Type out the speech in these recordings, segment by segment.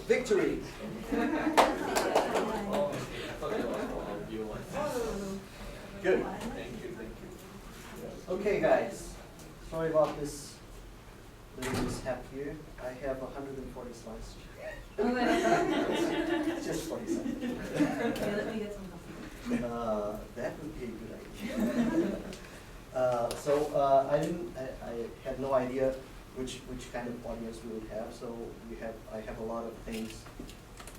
Victory. Good. Thank you. Okay, guys. Sorry about this little mishap here. I have 140 slides. Just 40 seconds. Yeah, let me get some coffee. That would be a good idea. I had no idea which kind of audience we would have. So I have a lot of things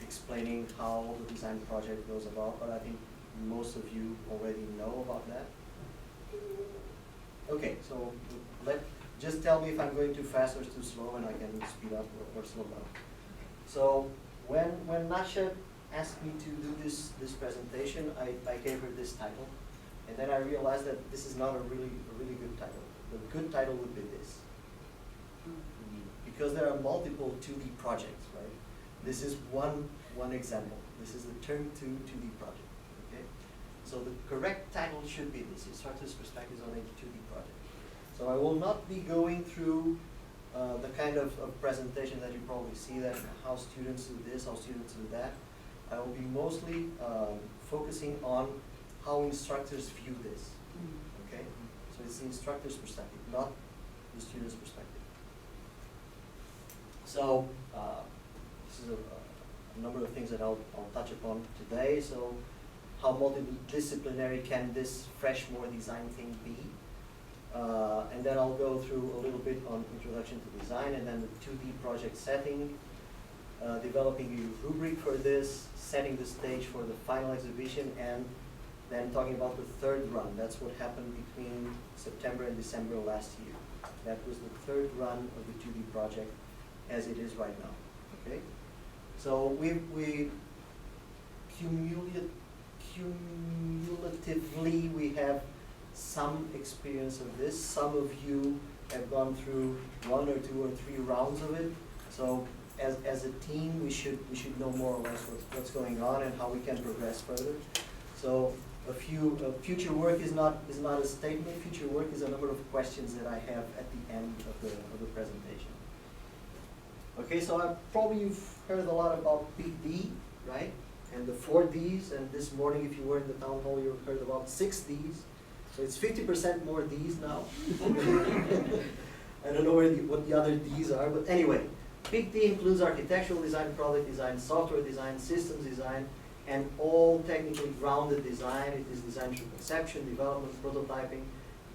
explaining how the design project goes about, but I think most of you already know about that. Okay, so just tell me if I'm going too fast or too slow, and I can speed up or slow down. So when Nasha asked me to do this presentation, I gave her this title, and then I realized that this is not a really good title. The good title would be this, because there are multiple 2D projects, right? This is one example. This is the Turn 2 2D project. Okay, so the correct title should be this: Instructor's Perspectives on a 2D project. So I will not be going through the kind of presentation that you probably see, that how students do this, how students do that. I will be mostly focusing on how instructors view this. Okay, so it's the instructor's perspective, not the student's perspective. So this is a number of things that I'll touch upon today. So how multidisciplinary can this fresh, more design thing be? And then I'll go through a little bit on introduction to design, and then the 2D project setting, developing a rubric for this, setting the stage for the final exhibition, and then talking about the third run. That's what happened between September and December last year. That was the third run of the 2D project as it is right now. Okay, so we cumulatively we have some experience of this. Some of you have gone through 1 or 2 or 3 rounds of it. So as a team, we should know more or less what's going on and how we can progress further. So future work is not a statement. Future work is a number of questions that I have at the end of the presentation. Okay, so you've heard a lot about Big D, right? And the 4 Ds. And this morning, if you were in the town hall, you heard about 6 Ds. So it's 50% more Ds now. I don't know what the other Ds are, but anyway, Big D includes architectural design, product design, software design, systems design, and all technically grounded design. It is design through conception, development, prototyping,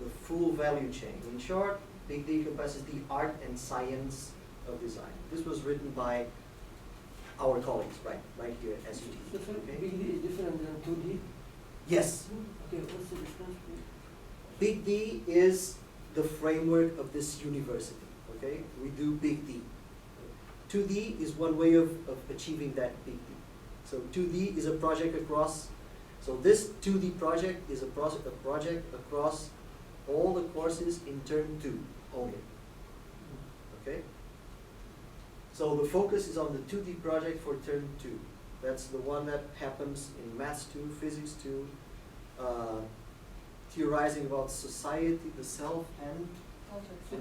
the full value chain. In short, Big D encompasses the art and science of design. This was written by our colleagues, right here at SUTD. Okay? Big D is different than 2D? Yes. Okay, what's the difference? Big D is the framework of this university. Okay, we do Big D. 2D is one way of achieving that Big D. So 2D is a project across. So this 2D project is a project across all the courses in Term 2 only. Okay. So the focus is on the 2D project for Term 2. That's the one that happens in Maths 2, Physics 2, theorizing about society, the self, and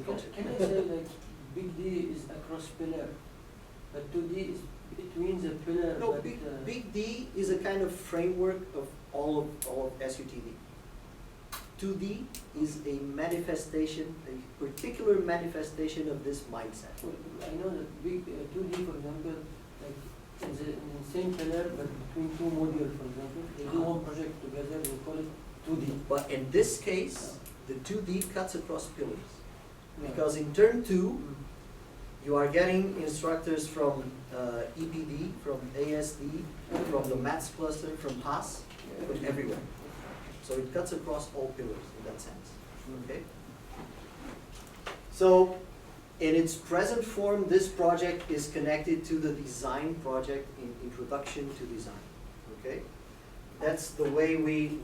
culture. Can I say like Big D is across pillar, but 2D is between the pillar? No, but, Big D is a kind of framework of all of SUTD. 2D is a manifestation, a particular manifestation of this mindset. I know that big 2D, for example, like in the same pillar, but between 2 modules, for example, they do one project together, they call it 2D. But in this case, the 2D cuts across pillars. Yeah. Because in Term 2, you are getting instructors from EPD, from ASD, from the Maths cluster, from PAS, from everywhere. So it cuts across all pillars in that sense. Okay. So in its present form, this project is connected to the design project in Introduction to Design. Okay. That's the way we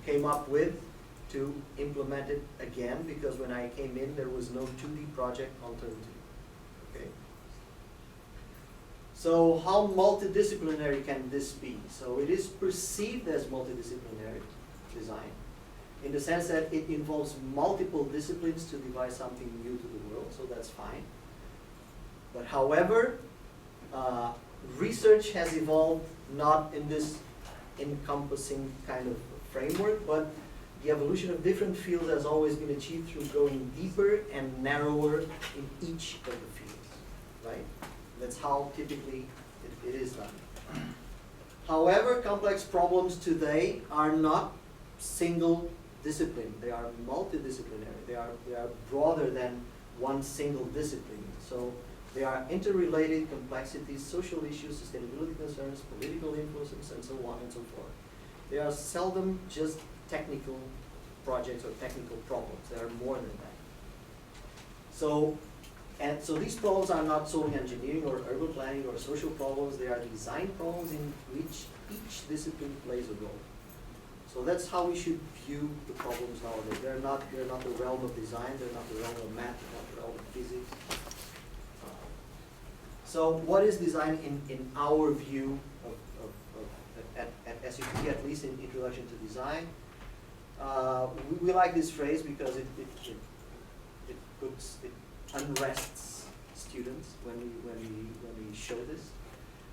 came up with to implement it again, because when I came in, there was no 2D project on Term 2. Okay. So how multidisciplinary can this be? So it is perceived as multidisciplinary design, in the sense that it involves multiple disciplines to devise something new to the world, so that's fine. But however, Research has evolved not in this encompassing kind of framework, but the evolution of different fields has always been achieved through going deeper and narrower in each of the fields, right? That's how typically it is done. However, complex problems today are not single discipline. They are multidisciplinary. They are broader than one single discipline. So they are interrelated complexities, social issues, sustainability concerns, political influences, and so on and so forth. They are seldom just technical projects or technical problems. They are more than that. So these problems are not solely engineering or urban planning or social problems. They are design problems in which each discipline plays a role. So that's how we should view the problems nowadays. They're not the realm of design. They're not the realm of math. They're not the realm of physics. So what is design in our view at SUTD, at least in Introduction to Design? We like this phrase because it unrests students when we show this.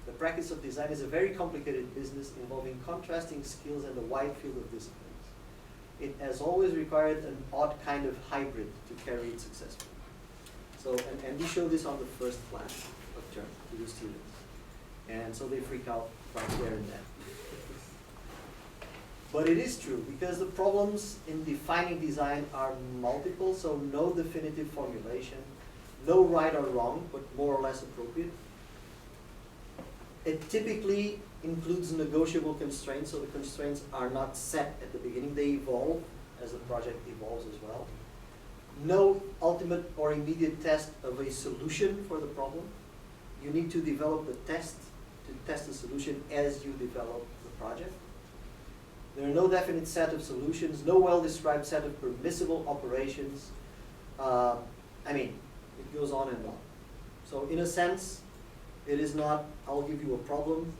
The practice of design is a very complicated business involving contrasting skills and a wide field of disciplines. It has always required an odd kind of hybrid to carry it successfully. So, and we show this on the first class of term to the students. And so they freak out right there and then. But it is true, because the problems in defining design are multiple, so no definitive formulation, no right or wrong, but more or less appropriate. It typically includes negotiable constraints, so the constraints are not set at the beginning, they evolve as the project evolves as well. No ultimate or immediate test of a solution for the problem. You need to develop the test to test the solution as you develop the project. There are no definite set of solutions, no well-described set of permissible operations. It goes on and on. So in a sense, it is not, I'll give you a problem,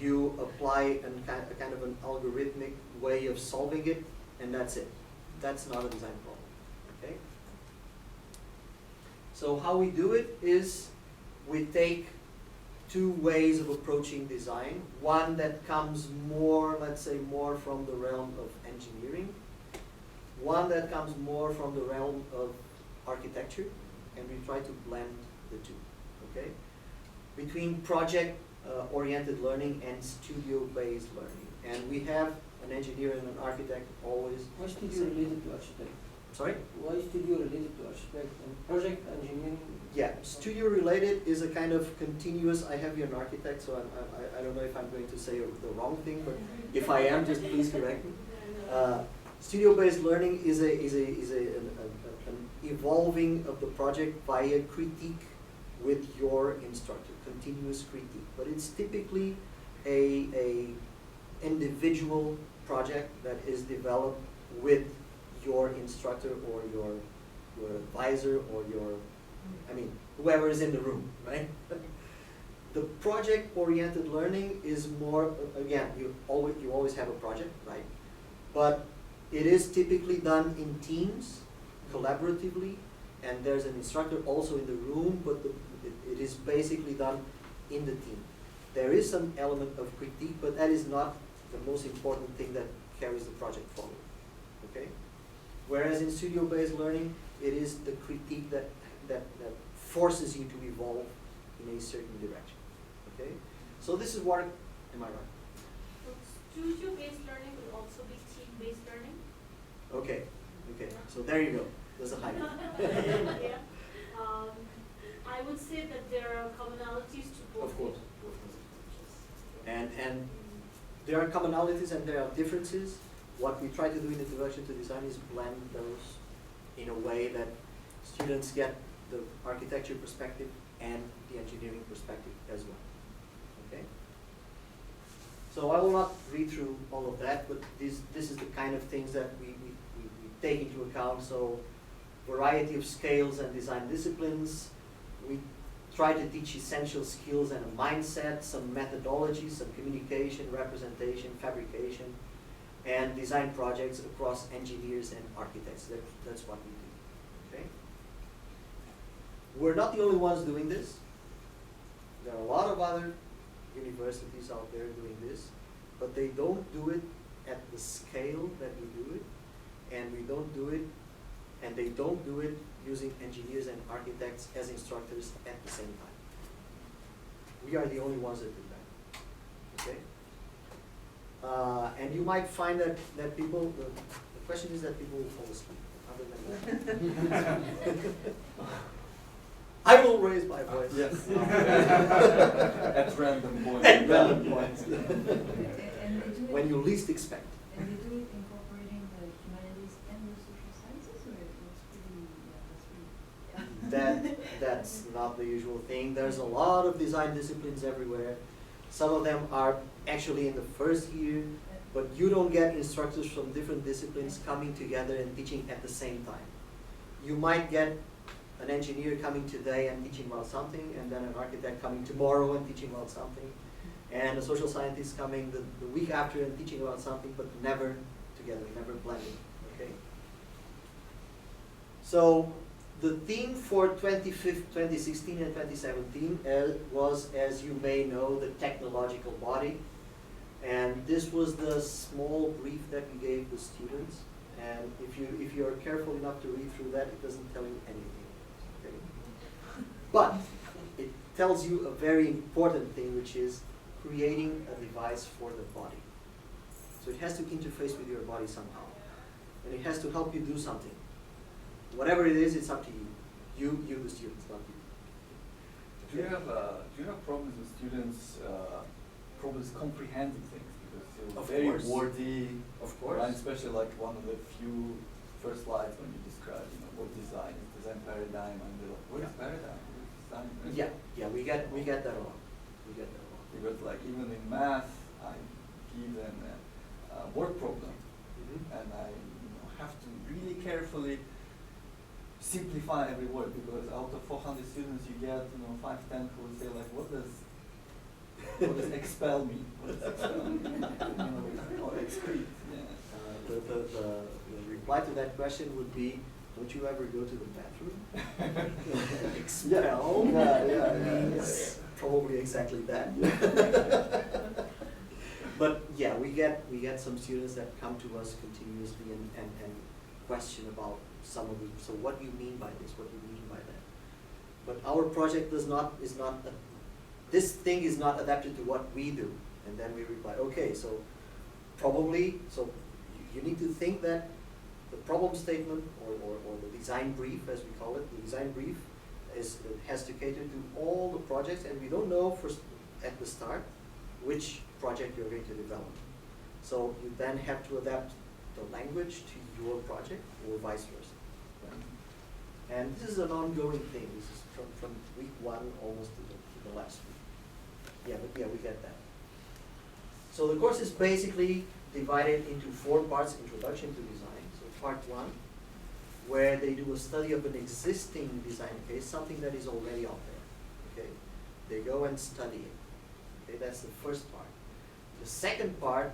you apply a kind of an algorithmic way of solving it, and that's it. That's not a design problem, okay? So how we do it is we take two ways of approaching design. One that comes more, let's say, more from the realm of engineering. One that comes more from the realm of architecture, and we try to blend the two, okay? Between project-oriented learning and studio-based learning. And we have an engineer and an architect always. Why studio related to architect? Sorry? Why studio related to architect and project engineering? Yeah, studio related is a kind of continuous, I have here an an architect, so I don't know if I'm going to say the wrong thing, but if I am, just please correct me. Studio-based learning is an evolving of the project via critique with your instructor, continuous critique. But it's typically a individual project that is developed with your instructor or your advisor or whoever is in the room, right? The project-oriented learning is more, again, you always have a project, right? But it is typically done in teams, collaboratively, and there's an instructor also in the room, but it is basically done in the team. There is some element of critique, but that is not the most important thing that carries the project forward, okay? Whereas in studio-based learning, it is the critique that forces you to evolve in a certain direction, okay? So this is what, am I right? Studio-based learning will also be team-based learning. Okay, so there you go, there's a hybrid. Yeah. I would say that there are commonalities to both. Of course. And there are commonalities and there are differences. What we try to do in the Introduction to Design is blend those in a way that students get the architecture perspective and the engineering perspective as well, okay? So I will not read through all of that, but this is the kind of things that we take into account. So variety of scales and design disciplines. We try to teach essential skills and a mindset, some methodologies, some communication, representation, fabrication, and design projects across engineers and architects. That's what we do, okay? We're not the only ones doing this. There are a lot of other universities out there doing this, but they don't do it at the scale that we do it, and we don't do it, and they don't do it using engineers and architects as instructors at the same time. We are the only ones that do that, okay? And you might find that people, the question is that people will fall asleep. Other than that. I will raise my voice. Yes. At random points. At random points. And they do When it, you least expect. and they do it incorporating the humanities and the social sciences, or it's pretty, That's not the usual thing. There's a lot of design disciplines everywhere. Some of them are actually in the first year, but you don't get instructors from different disciplines coming together and teaching at the same time. You might get an engineer coming today and teaching about something, and then an architect coming tomorrow and teaching about something, and a social scientist coming the week after and teaching about something, but never together, never blending, okay? So the theme for 2016 and 2017 was, as you may know, the technological body. And this was the small brief that we gave the students. And if you're careful enough to read through that, it doesn't tell you anything, okay? But it tells you a very important thing, which is creating a device for the body. So it has to interface with your body somehow. And it has to help you do something. Whatever it is, it's up to you. You the students, not you. Do you have problems with students problems comprehending things, because Of it's very course. wordy, Of course. right? Especially like one of the few first slides when you describe, what design is, design paradigm, and they're like, what is paradigm? What is design? Right? Yeah, we get that a lot. We get that a lot. Because like even in math, I give them a word problem, and I have to really carefully simplify every word, because out of 400 students you get 5, 10 who will say like, what does expel mean? What does expel mean? Or excrete. Yeah. The reply to that question would be, don't you ever go to the bathroom? Expel means probably exactly that. But yeah, we get some students that come to us continuously and question about some of the, so what do you mean by this? What do you mean by that? But our project this thing is not adapted to what we do. And then we reply, okay, so you need to think that the problem statement or the design brief, as we call it, the design brief has to cater to all the projects, and we don't know at the start which project you're going to develop. So you then have to adapt the language to your project, or vice versa. And this is an ongoing thing. This is from week 1 almost to the last week. Yeah, but yeah, we get that. So the course is basically divided into 4 parts: introduction to design. So part 1, where they do a study of an existing design case, something that is already out there. Okay, they go and study it. Okay, that's the first part. The second part,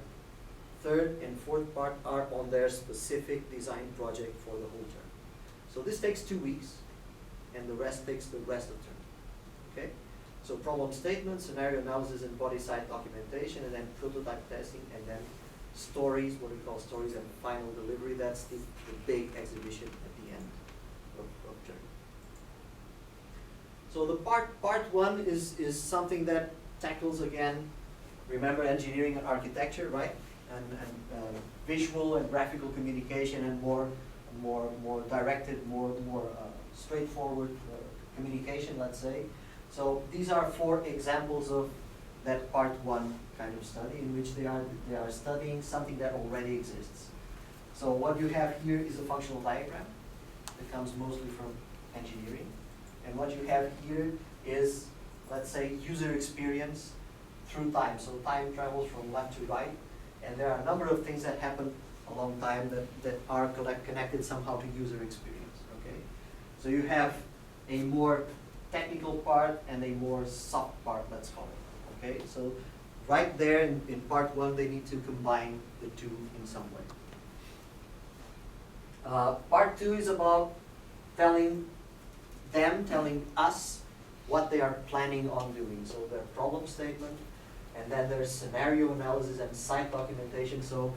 third and fourth part are on their specific design project for the whole term. So this takes 2 weeks, and the rest takes the rest of the term. Okay? So problem statement, scenario analysis, and body site documentation, and then prototype testing, and then stories, what we call stories, and final delivery. That's the big exhibition at the end of term. So the part 1 is something that tackles, again, remember engineering and architecture, right? And visual and graphical communication, and more directed, more straightforward communication, let's say. So these are 4 examples of that part 1 kind of study, in which they are studying something that already exists. So what you have here is a functional diagram that comes mostly from engineering, and what you have here is, let's say, user experience through time. So time travels from left to right, and there are a number of things that happen along time that are connected somehow to user experience. Okay, so you have a more technical part and a more soft part, let's call it. Okay, so right there in part 1, they need to combine the 2 in some way. Part 2 is about telling us what they are planning on doing. So their problem statement, and then there's scenario analysis and site documentation. So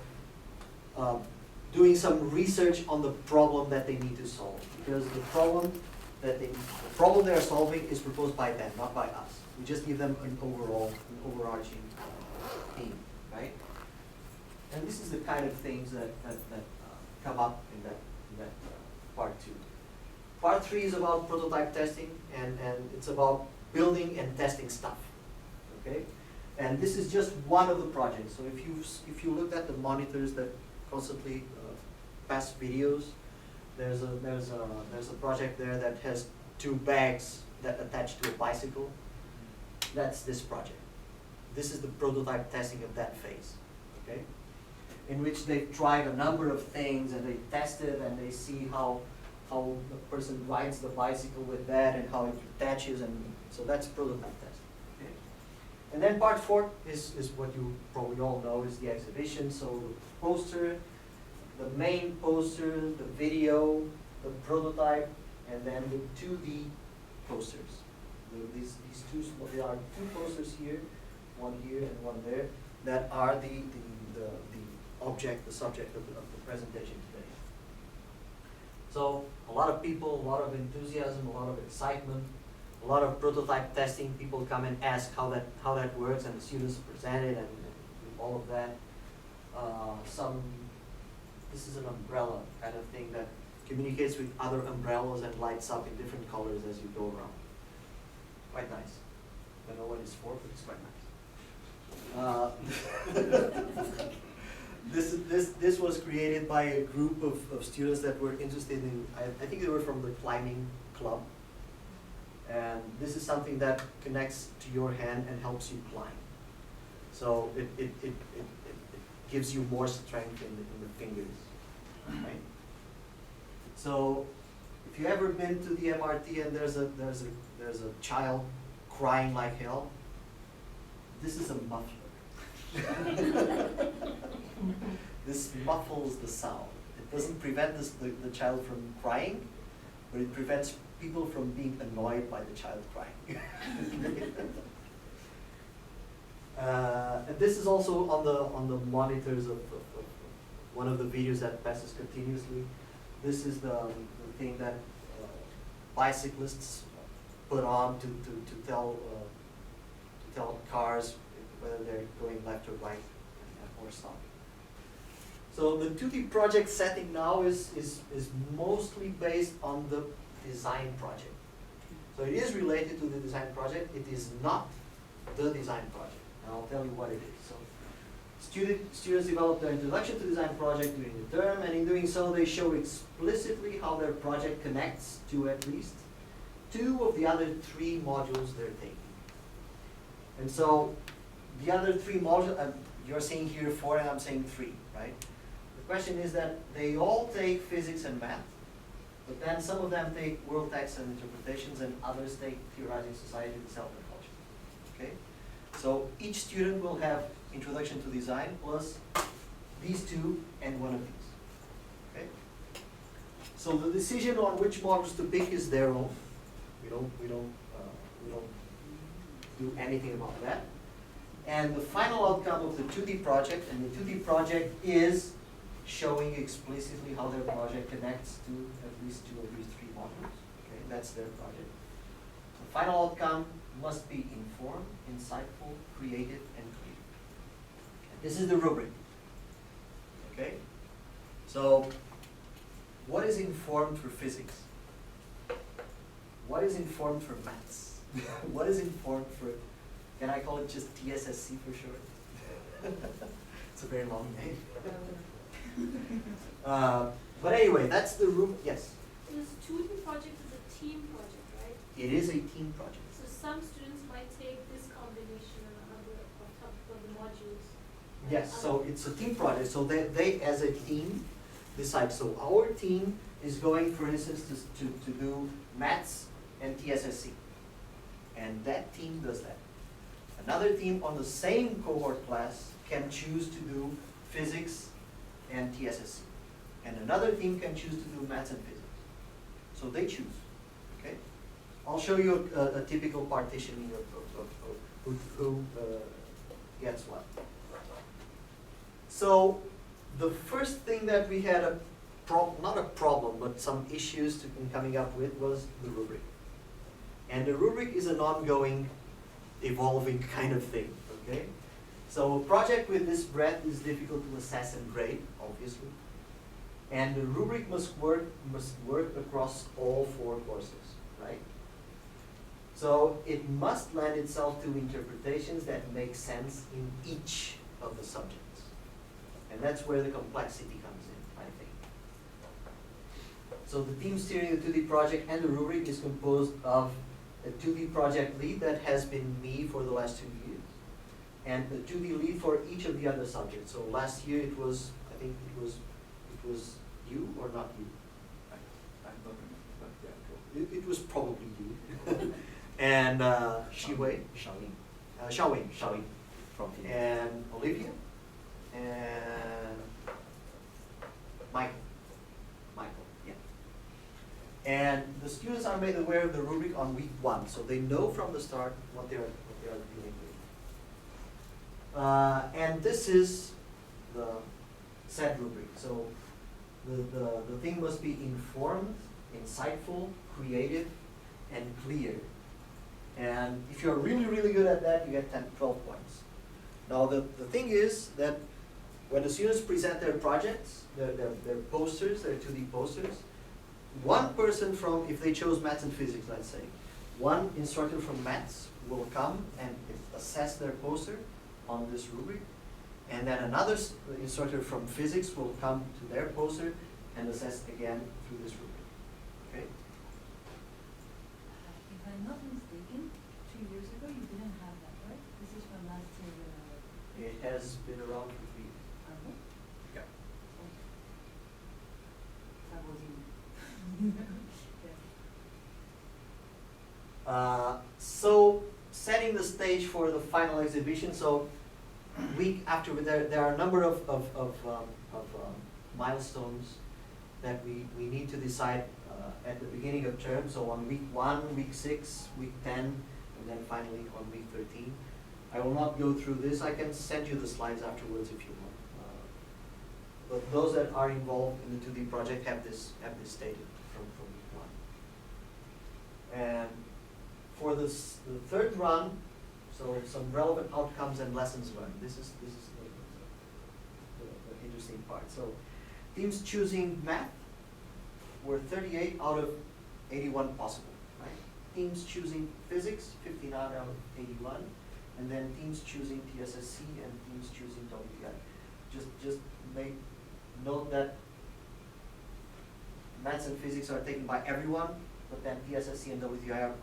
doing some research on the problem that they need to solve, because the problem they are solving is proposed by them, not by us. We just give them an overarching theme, right? And this is the kind of things that come up in that part 2. Part 3 is about prototype testing, and it's about building and testing stuff, okay? And this is just one of the projects. So if you looked at the monitors that constantly pass videos, there's a project there that has 2 bags that attach to a bicycle. That's this project. This is the prototype testing of that phase, okay? In which they've tried a number of things and they tested and they see how the person rides the bicycle with that and how it attaches, and so that's prototype testing. Okay? And then part 4 is what you probably all know, is the exhibition. So the poster, the main poster, the video, the prototype, and then the 2D posters. These two, there are 2 posters here, one here and one there, that are the object, the subject of the presentation today. So a lot of people, a lot of enthusiasm, a lot of excitement, a lot of prototype testing. People come and ask how that works, and the students present it and all of that. This is an umbrella kind of thing that communicates with other umbrellas and lights up in different colors as you go around. Quite nice. Don't know what it's for, but it's quite nice. This was created by a group of students that were interested in, I think they were from the climbing club. And this is something that connects to your hand and helps you climb. So it gives you more strength in the fingers, right? So if you ever been to the MRT and there's a child crying like hell, this is a muffler. This muffles the sound. It doesn't prevent the child from crying, but it prevents people from being annoyed by the child crying. And this is also on the monitors of one of the videos that passes continuously. This is the thing that bicyclists put on to tell cars whether they're going left or right or stop. So the 2D project setting now is mostly based on the design project. So it is related to the design project. It is not the design project. And I'll tell you what it is. So students develop their introduction to design project during the term, and in doing so they show explicitly how their project connects to at least 2 of the other 3 modules they're taking. And so the other 3 modules, you're saying here 4 and I'm saying 3, right? The question is that they all take physics and math, but then some of them take world text and interpretations, and others take theorizing society, self and culture. Okay? So each student will have introduction to design plus these 2 and one of these. Okay? So the decision on which modules to pick is their own. We don't do anything about that. And the final outcome of the 2D project, and the 2D project is showing explicitly how their project connects to at least 2 of these 3 modules. Okay, that's their project. The final outcome must be informed, insightful, creative, and clear. This is the rubric. Okay? So, what is informed for physics? What is informed for maths? What is informed for, can I call it just TSSC for short? It's a very long name. But anyway, that's the room. Yes? This 2D project is a team project, right? It is a team project. So some students might take this combination and another on top of the modules. Yes, so it's a team project. So they as a team decide. So our team is going, for instance, to do maths and TSSC. And that team does that. Another team on the same cohort class can choose to do physics and TSSC. And another team can choose to do maths and physics. So they choose, okay? I'll show you a typical partitioning of who gets what. So the first thing that we had not a problem, but some issues in coming up with was the rubric. And the rubric is an ongoing, evolving kind of thing, okay? So a project with this breadth is difficult to assess and grade, obviously. And the rubric must work across all 4 courses, right? So it must lend itself to interpretations that make sense in each of the subjects. And that's where the complexity comes in, I think. So the team steering the 2D project and the rubric is composed of a 2D project lead that has been me for the last 2 years, and a 2D lead for each of the other subjects. So last year it was, I think it was you or not you? I don't remember, but yeah, go. It was probably you. And Xiwei, Xiaowing From here. and Olivia, and Michael, yeah. And the students are made aware of the rubric on week 1, so they know from the start what they are dealing with. And this is the said rubric. So the thing must be informed, insightful, creative, and clear. And if you're really, really good at that, you get 10, 12 points. Now the thing is that when the students present their projects, their posters, their 2D posters, one person from, if they chose maths and physics, let's say, one instructor from maths will come and assess their poster on this rubric, and then another instructor from physics will come to their poster and assess again through this rubric. Okay? If I'm not mistaken, 2 years ago you didn't have that, right? This is from last year. It has been around for 3 years. Okay. Yeah. That was you. So setting the stage for the final exhibition. So week after, there are a number of milestones that we need to decide at the beginning of term. So on week 1, week 6, week 10, and then finally on week 13. I will not go through this. I can send you the slides afterwards if you want. But those that are involved in the 2D project have this stated from week 1. And for the 3rd run, so some relevant outcomes and lessons learned. This is the interesting part. So teams choosing math were 38 out of 81 possible, right? Teams choosing physics, 59 out of 81, and then teams choosing TSSC and teams choosing WTI. Just make note that maths and physics are taken by everyone, but then TSSC and WTI are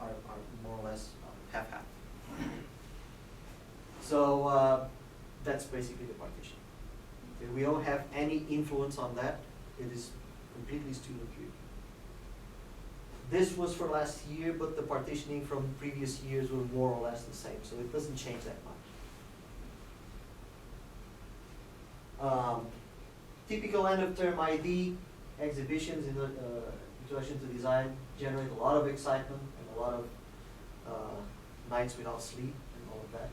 more or less half-half. So that's basically the partition. Okay, we don't have any influence on that. It is completely student driven. This was for last year, but the partitioning from previous years were more or less the same, so it doesn't change that much. Typical end of term ID exhibitions in the Introduction to Design generate a lot of excitement and a lot of nights without sleep and all of that.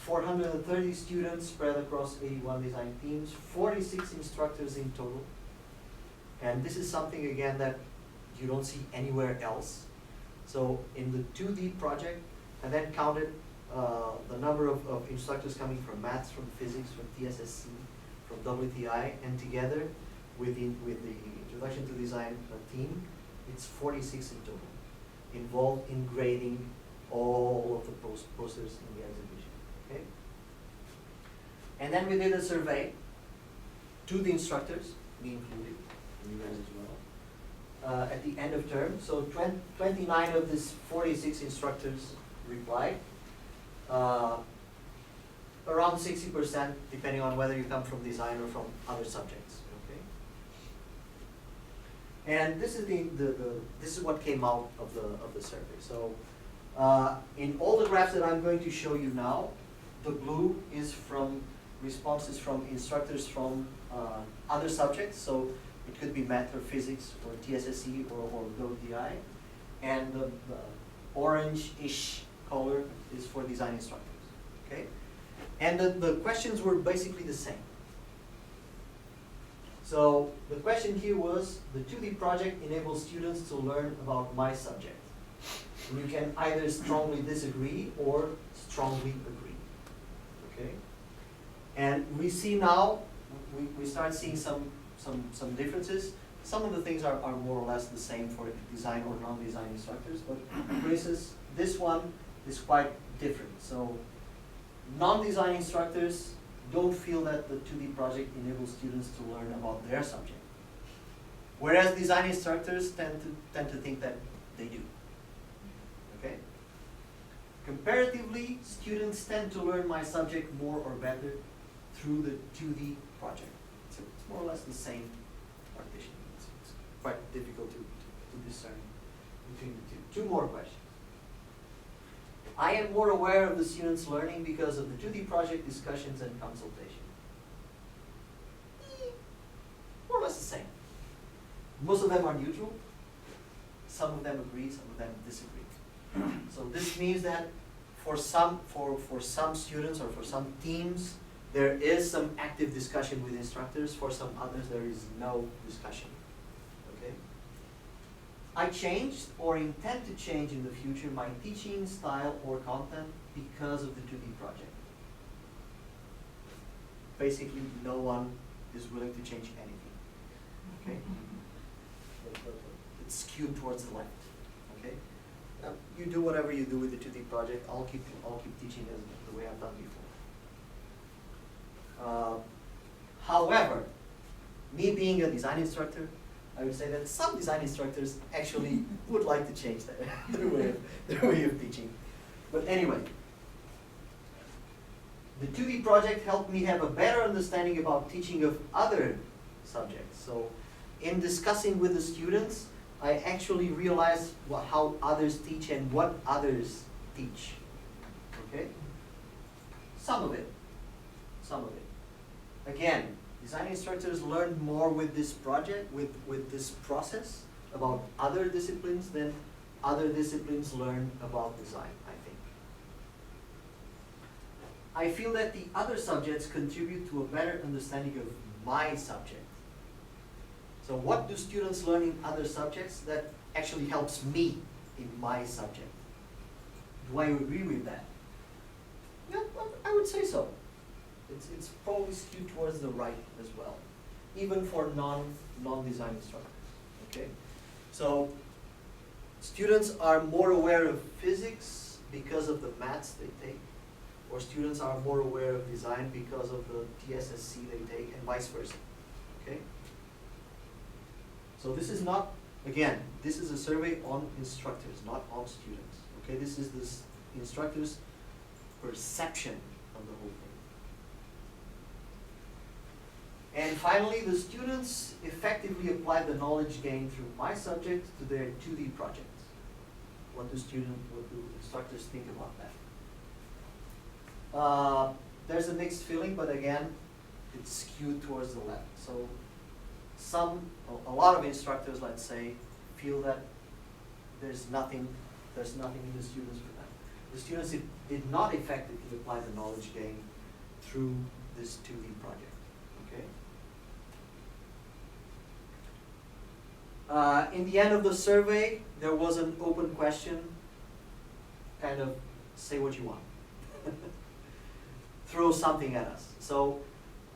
430 students spread across 81 design teams, 46 instructors in total. And this is something, again, that you don't see anywhere else. So in the 2D project, I then counted the number of instructors coming from maths, from physics, from TSSC, from WTI, and together with the Introduction to Design team, it's 46 in total, involved in grading all of the posters in the exhibition. Okay? And then we did a survey to the instructors, me included, and you guys as well, at the end of term. So 29 of these 46 instructors replied. Around 60%, depending on whether you come from design or from other subjects. Okay. And this is this is what came out of the survey. So in all the graphs that I'm going to show you now, the blue is from responses from instructors from other subjects. So it could be math or physics or TSSC or WTI. and the orange-ish color is for design instructors, okay? And the questions were basically the same. So the question here was, the 2D project enables students to learn about my subject. And you can either strongly disagree or strongly agree, okay? And we see now, we start seeing some differences. Some of the things are more or less the same for design or non-design instructors, but for instance, this one is quite different. So non-design instructors don't feel that the 2D project enables students to learn about their subject. Whereas design instructors tend to think that they do. Okay? Comparatively, students tend to learn my subject more or better through the 2D project. So it's more or less the same partition. It's quite difficult to discern between the two. Two more questions. I am more aware of the students' learning because of the 2D project discussions and consultation. More or less the same. Most of them are neutral. Some of them agree, some of them disagree. So this means that for some students or for some teams, there is some active discussion with instructors. For some others, there is no discussion. Okay? I changed or intend to change in the future my teaching style or content because of the 2D project. Basically, no one is willing to change anything. Okay? It's skewed towards the left. Okay? Now, you do whatever you do with the 2D project. I'll keep teaching as the way I've done before. However, me being a design instructor, I would say that some design instructors actually would like to change their way of teaching. But anyway, the 2D project helped me have a better understanding about teaching of other subjects. So in discussing with the students, I actually realized how others teach and what others teach. Okay? Some of it. Again, design instructors learned more with this project, with this process about other disciplines than other disciplines learn about design, I think. I feel that the other subjects contribute to a better understanding of my subject. So what do students learn in other subjects that actually helps me in my subject? Do I agree with that? Yeah, I would say so. It's probably skewed towards the right as well, even for non-design instructors. Okay, so students are more aware of physics because of the maths they take, or students are more aware of design because of the TSSC they take, and vice versa. Okay. So this is not, again, this is a survey on instructors, not on students. Okay, this is this instructors' perception of the whole thing. And finally, the students effectively apply the knowledge gained through my subject to their 2D projects. What do instructors think about that? There's a mixed feeling, but again, it's skewed towards the left. So a lot of instructors, let's say, feel that there's nothing in the students for them. The students did not effectively apply the knowledge gained through this 2D project. Okay. In the end of the survey, there was an open question, kind of say what you want. Throw something at us. So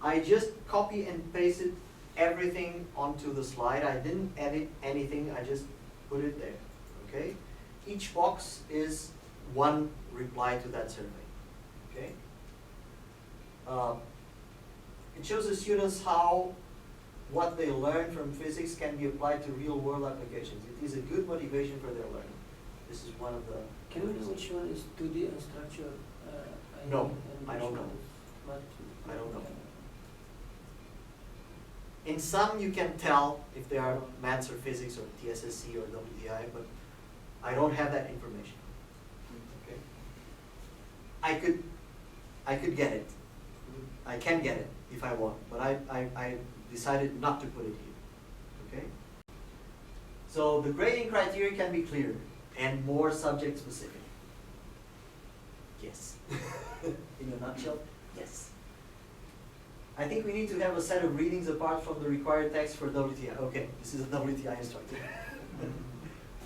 I just copy and pasted everything onto the slide. I didn't edit anything, I just put it there. Okay? Each box is one reply to that survey. Okay? It shows the students how what they learn from physics can be applied to real-world applications. It is a good motivation for their learning. This is one of the... Can you know which one is 2D and structure? No, I don't know. I don't know. In some you can tell if they are maths or physics or TSSC or WDI, but I don't have that information. Okay. I could get it. I can get it if I want, but I decided not to put it here. Okay? So the grading criteria can be clear. and more subject specific. Yes. In a nutshell, yes. I think we need to have a set of readings apart from the required text for WTI. Okay, this is a WTI instructor.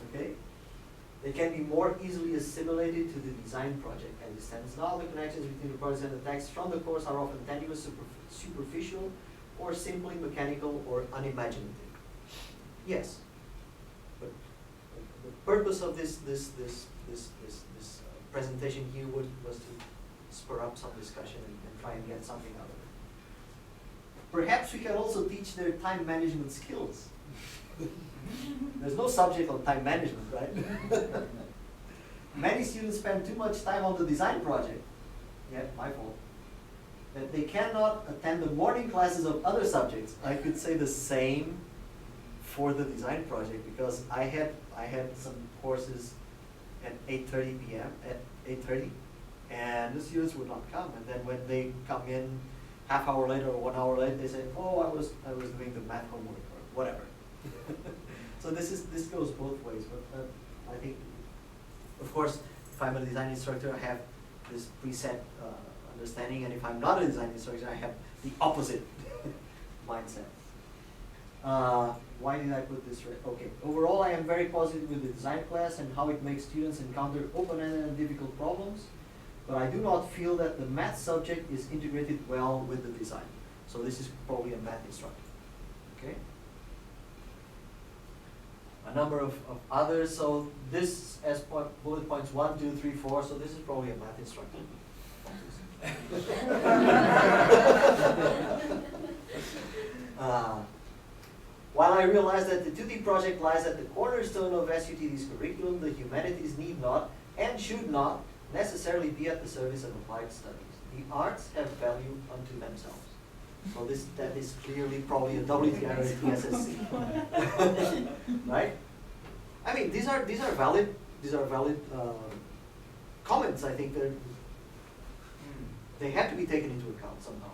Okay? They can be more easily assimilated to the design project as it stands now. The connections between the project and the text from the course are often tenuous, superficial, or simply mechanical or unimaginative. Yes, but the purpose of this presentation here was to spur up some discussion and try and get something out of it. Perhaps we can also teach their time management skills. There's no subject on time management, right? Many students spend too much time on the design project. Yeah, my fault. That they cannot attend the morning classes of other subjects. I could say the same for the design project because I had some courses at 8:30 p.m. at 8:30, and the students would not come. And then when they come in half hour later or 1 hour later, they say, "Oh, I was doing the math homework or whatever." So this goes both ways. But I think, of course, if I'm a design instructor, I have this preset understanding, and if I'm not a design instructor, I have the opposite mindset. Why did I put this right? Okay. Overall, I am very positive with the design class and how it makes students encounter open-ended and difficult problems, but I do not feel that the math subject is integrated well with the design. So this is probably a math instructor. Okay. A number of others. So this as bullet points 1, 2, 3, 4. So this is probably a math instructor. While I realize that the 2D project lies at the cornerstone of SUTD's curriculum, the humanities need not and should not necessarily be at the service of applied studies. The arts have value unto themselves. So that is clearly probably a WTI or a TSSC. Right? I mean, these are valid comments. I think they have to be taken into account somehow.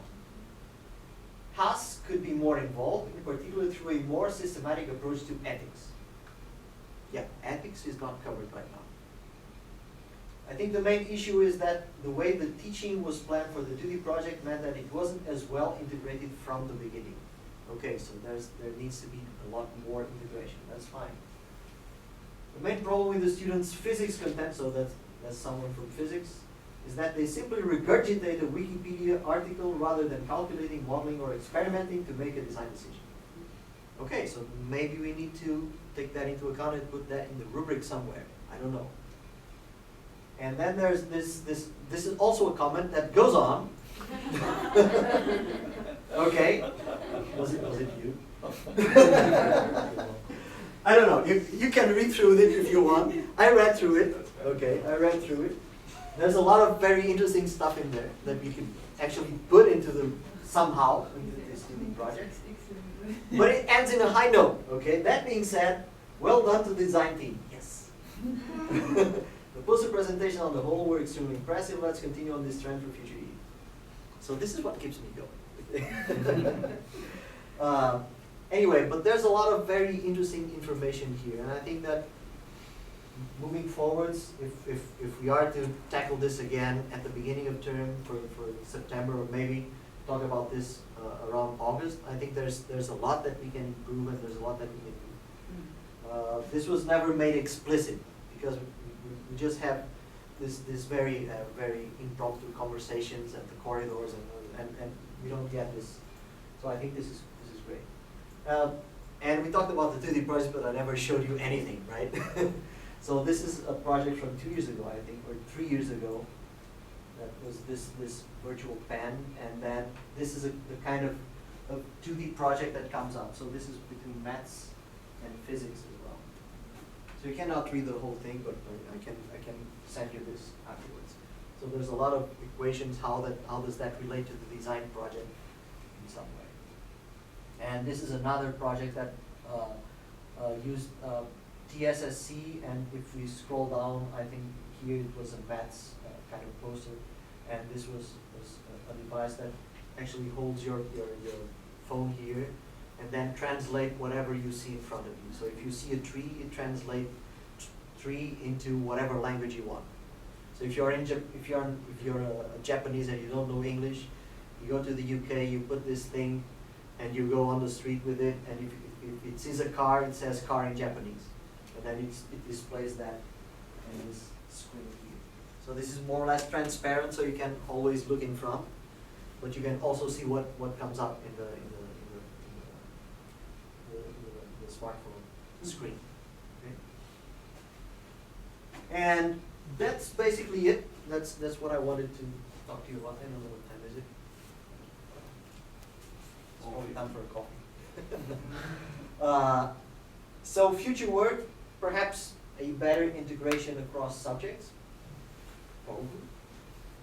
Haas could be more involved, in particular through a more systematic approach to ethics. Yeah, ethics is not covered right now. I think the main issue is that the way the teaching was planned for the 2D project meant that it wasn't as well integrated from the beginning. Okay, so there needs to be a lot more integration. That's fine. The main problem with the students' physics content, so that's someone from physics, is that they simply regurgitate a Wikipedia article rather than calculating, modeling, or experimenting to make a design decision. Okay, so maybe we need to take that into account and put that in the rubric somewhere. I don't know. And then there's this is also a comment that goes on. Okay. Was it you? I don't know. You can read through it if you want. I read through it. Okay, I read through it. There's a lot of very interesting stuff in there that we can actually put into somehow into this student project. But it ends in a high note. Okay. That being said, well done to the design team. Yes. The poster presentation on the whole were extremely impressive. Let's continue on this trend for future years. So this is what keeps me going. Anyway, but there's a lot of very interesting information here, and I think that moving forwards, if we are to tackle this again at the beginning of term for September, or maybe talk about this around August, I think there's a lot that we can improve and there's a lot that we can do. This was never made explicit because we just have this very impromptu conversations at the corridors and we don't get this. So I think this is great. And we talked about the 2D project, but I never showed you anything, right? So this is a project from 2 years ago, I think, or 3 years ago. That was this virtual pen, and then this is the kind of 2D project that comes out. So this is between maths and physics as well. So you cannot read the whole thing, but I can send you this afterwards. So there's a lot of equations. How does that relate to the design project in some way? And this is another project that used TSSC, and if we scroll down, I think here it was a maths kind of poster, and this was a device that actually holds your phone here, and then translate whatever you see in front of you. So if you see a tree, it translates 3 into whatever language you want. So if you're a Japanese and you don't know English, you go to the UK, you put this thing, and you go on the street with it, and if it sees a car, it says car in Japanese, and then it displays that in this screen here. So this is more or less transparent, so you can always look in front, but you can also see what comes up in the smartphone screen. Okay? And that's basically it. That's what I wanted to talk to you about. I don't know what time is it. It's probably time for a coffee. So future work, perhaps a better integration across subjects. Probably.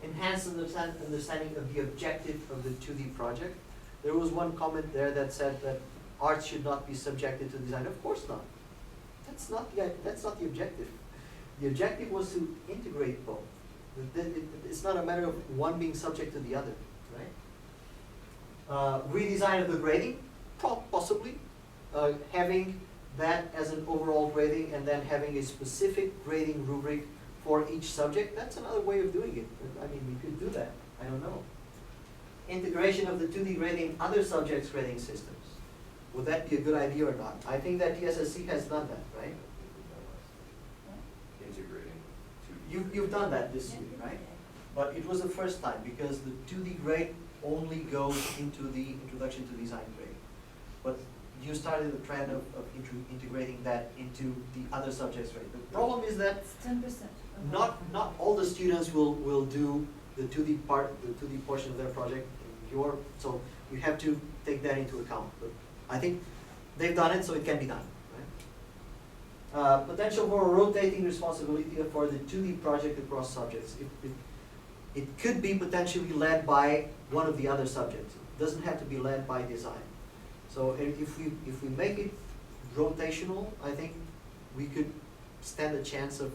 Enhanced understanding of the objective of the 2D project. There was one comment there that said that art should not be subjected to design. Of course not. That's not the objective. The objective was to integrate both. It's not a matter of one being subject to the other, right? Redesign of the grading, possibly. Having that as an overall grading and then having a specific grading rubric for each subject, that's another way of doing it. I mean, we could do that. I don't know. Integration of the 2D grading in other subjects' grading systems. Would that be a good idea or not? I think that TSSC has done that, right? Integrating 2D. You've done that this year, right? But it was the first time because the 2D grade only goes into the introduction to design grade. But you started the trend of integrating that into the other subjects grade. The problem is that It's 10%. not all the students will do the 2D portion of their project. So you have to take that into account. But I think they've done it, so it can be done. Right? Potential for a rotating responsibility for the 2D project across subjects. It could be potentially led by one of the other subjects. It doesn't have to be led by design. So if we make it rotational, I think we could stand a chance of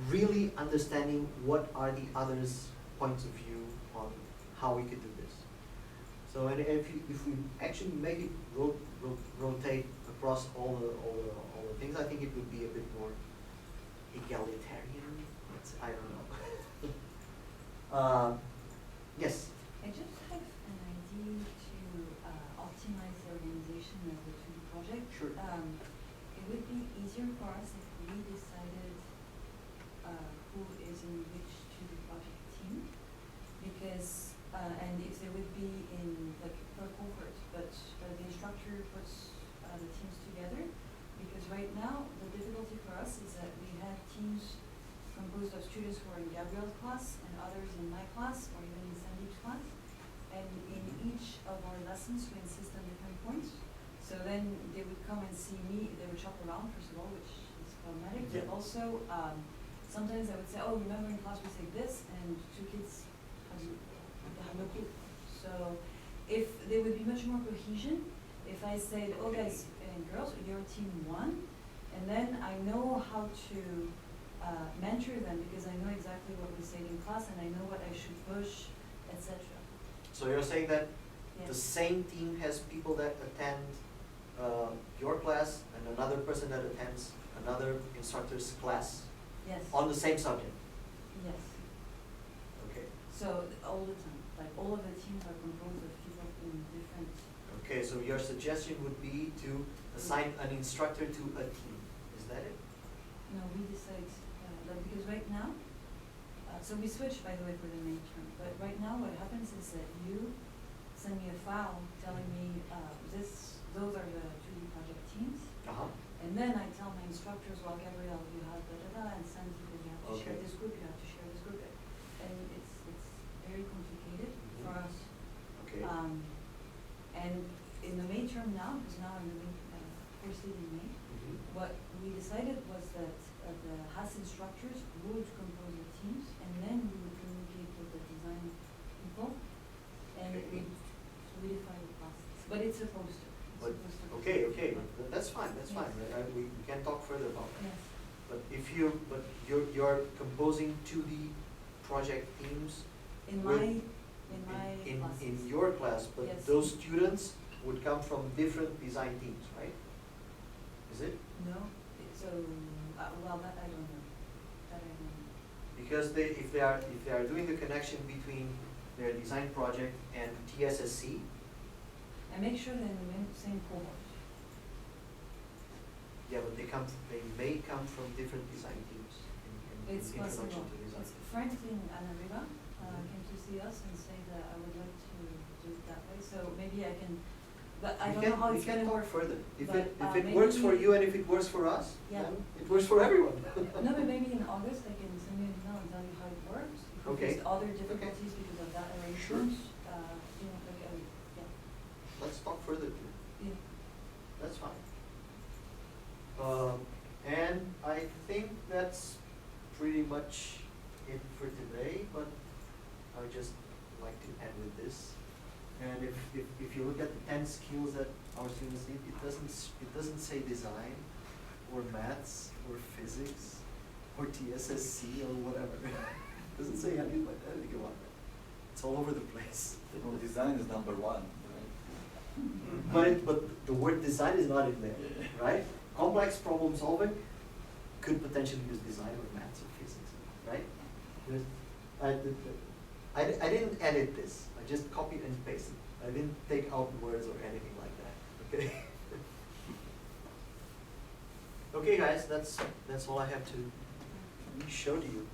really understanding what are the others' points of view on how we could do this. So and if we actually make it rotate across all the things, I think it would be a bit more egalitarian. I don't know. Yes. I just have an idea to optimize the organization of the 2D project. Sure. It would be easier for us if we decided who is in which 2D project team, because and if they would be in like per cohort, but the instructor puts the teams together. Because right now the difficulty for us is that we have teams composed of students who are in Gabriel's class and others in my class or even in Sandeep's class. And in each of our lessons we insist on different points. So then they would come and see me, they would shop around first of all, which is problematic, but also sometimes I would say, oh, remember in class we said this, and two kids have no clue. So if there would be much more cohesion, if I said, oh guys and girls, you're team 1, and then I know how to mentor them because I know exactly what we said in class and I know what I should push, etc. So you're saying that Yes. the same team has people that attend your class and another person that attends another instructor's class Yes. on the same subject? Yes. Okay. So all the time, like all of the teams are composed of people in different. Okay, so your suggestion would be to assign an instructor to a team. Is that it? No, we decide like because right now, so we switch by the way for the main term. But right now, what happens is that you send me a file telling me those are the 2D project teams. And then I tell my instructors, well, Gabrielle, you have and Sandy, you have to share Okay. this group, you have to share this group. And it's very complicated for us. Okay. And in the May term now, because now I'm doing first aid in May, what we decided was that the HAS instructors would compose the teams, and then we would communicate with the design people, and it would solidify the process. But it's supposed to. But, okay, that's fine, that's fine. We can talk further about that. Yes. But you're composing 2D project teams In with- my classes. in your class, but Yes. those students would come from different design teams, right? Is it? No, so well, that I don't know. That I don't know. Because if they are doing the connection between their design project and TSSC, And make sure they're in the same cohort. yeah, but they may come from different design teams in It's introduction possible. to design. It's Franklin Anariba came to see us and say that I would like to do it that way, so maybe I can, but I don't know how it's gonna work. We can talk further. If but, it works for maybe- you and if it works for us, Yeah. then it works for everyone. No, but maybe in August I can send you an email and tell you how it works. If Okay. there's other difficulties because of that arrangement, you know, like, yeah, Let's talk further. yeah. That's fine. And I think that's pretty much it for today, but I would just like to end with this. And if you look at the 10 skills that our students need, it doesn't say design or maths or physics or TSSC or whatever. It doesn't say anything about that. It's all over the place. Well, design is number one, right? But the word design is not in there, right? Complex problem solving could potentially use design or maths or physics, right? I didn't edit this. I just copied and pasted. I didn't take out words or anything like that. Okay. Okay, guys, that's all I have to show to you.